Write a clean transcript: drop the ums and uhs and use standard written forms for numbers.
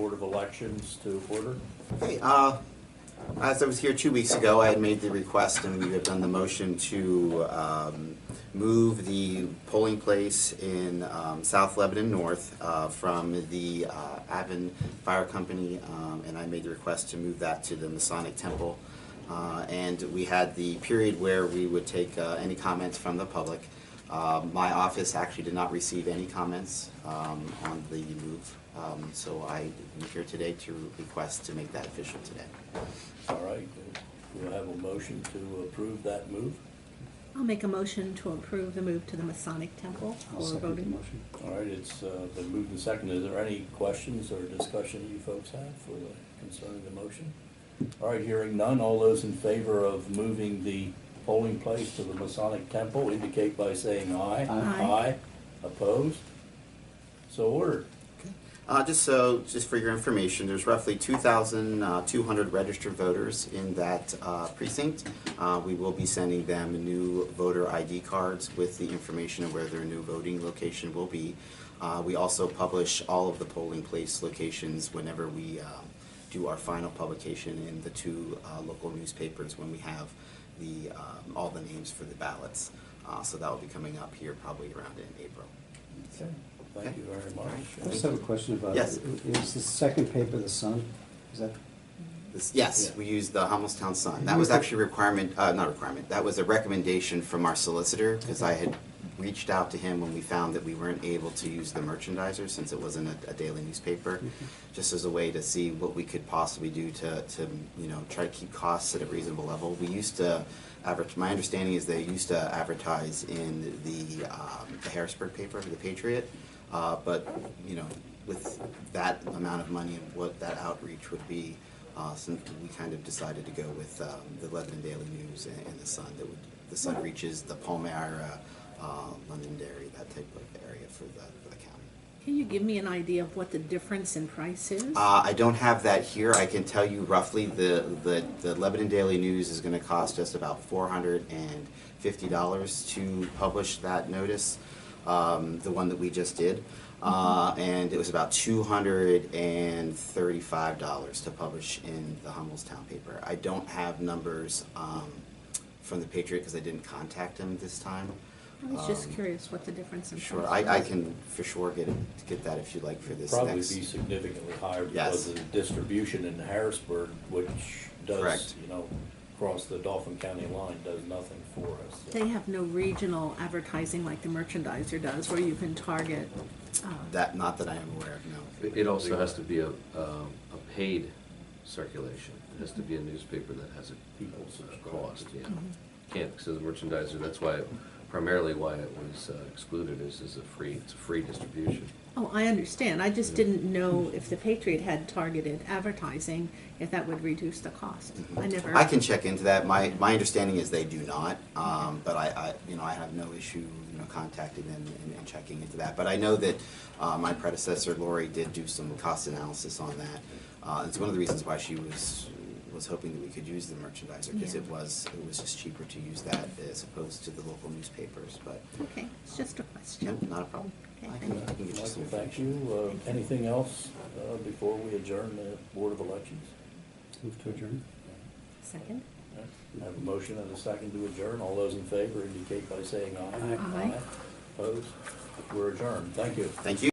Board of Elections to order. Okay, as I was here 2 weeks ago, I had made the request and we have done the motion to move the polling place in South Lebanon North from the Avon Fire Company, and I made the request to move that to the Masonic Temple. And we had the period where we would take any comments from the public. My office actually did not receive any comments on the move, so I am here today to request to make that official today. All right, we'll have a motion to approve that move. I'll make a motion to approve the move to the Masonic Temple I'll for second the voting. motion. All right, it's been moved and seconded. Is there any questions or discussion you folks have for concerning the motion? All right, hearing none, all those in favor of moving the polling place to the Masonic Temple indicate by saying aye. Aye. Aye. Opposed? So ordered. Just for your information, there's roughly 2,200 registered voters in that precinct. We will be sending them new voter ID cards with the information of where their new voting location will be. We also publish all of the polling place locations whenever we do our final publication in the two local newspapers when we have the all the names for the ballots. So that will be coming up here probably around in April. Okay. Thank you very much. I just have a question about, Yes. is the second paper the Sun? Is that? Yes, Yeah. we used the Hummelstown Sun. That was actually a requirement, not requirement, that was a recommendation from our solicitor, because I had reached out to him when we found that we weren't able to use the merchandiser since it wasn't a daily newspaper, just as a way to see what we could possibly do to you know, try to keep costs at a reasonable level. We used to my understanding is they used to advertise in the Harrisburg paper, the Patriot, but you know, with that amount of money and what that outreach would be, since we kind of decided to go with the Lebanon Daily News and the Sun. The Sun reaches the Palmyra, Londonderry, that type of area for the county. Can you give me an idea of what the difference in price is? I don't have that here. I can tell you roughly the Lebanon Daily News is going to cost us about $450 to publish that notice, the one that we just did. And it was about $235 to publish in the Hummelstown paper. I don't have numbers from the Patriot because I didn't contact him this time. I was just curious what the difference in Sure, price I was. can for sure get that if you'd like for this Probably next. be significantly higher Yes. because of the distribution in Harrisburg, which does, Correct. you know, across the Dauphin County line, does nothing for us. They have no regional advertising like the merchandiser does, where you can target. That, not that I am aware of, no. It also has to be a paid circulation. It has to be a newspaper that has a People subscribe cost, to. yeah. Can't, because as a merchandiser, that's why, primarily why it was excluded, is it's a free distribution. Oh, I understand. I just didn't know if the Patriot had targeted advertising, if that would reduce the cost. I never. I can check into that. My understanding is they do not, but I you know, I have no issue, you know, contacting them and checking into that. But I know that my predecessor Lori did do some cost analysis on that. It's one of the reasons why she was hoping that we could use the merchandiser, because Yeah. it was just cheaper to use that as opposed to the local newspapers. But Okay, it's just a question. yeah, not a problem. Okay, I thank can get you Michael, some thank information. you. Anything else before we adjourn the Board of Elections? Move to adjourn? Second? I have a motion and a second to adjourn. All those in favor indicate by saying aye. Aye. Opposed? We're adjourned. Thank you. Thank you.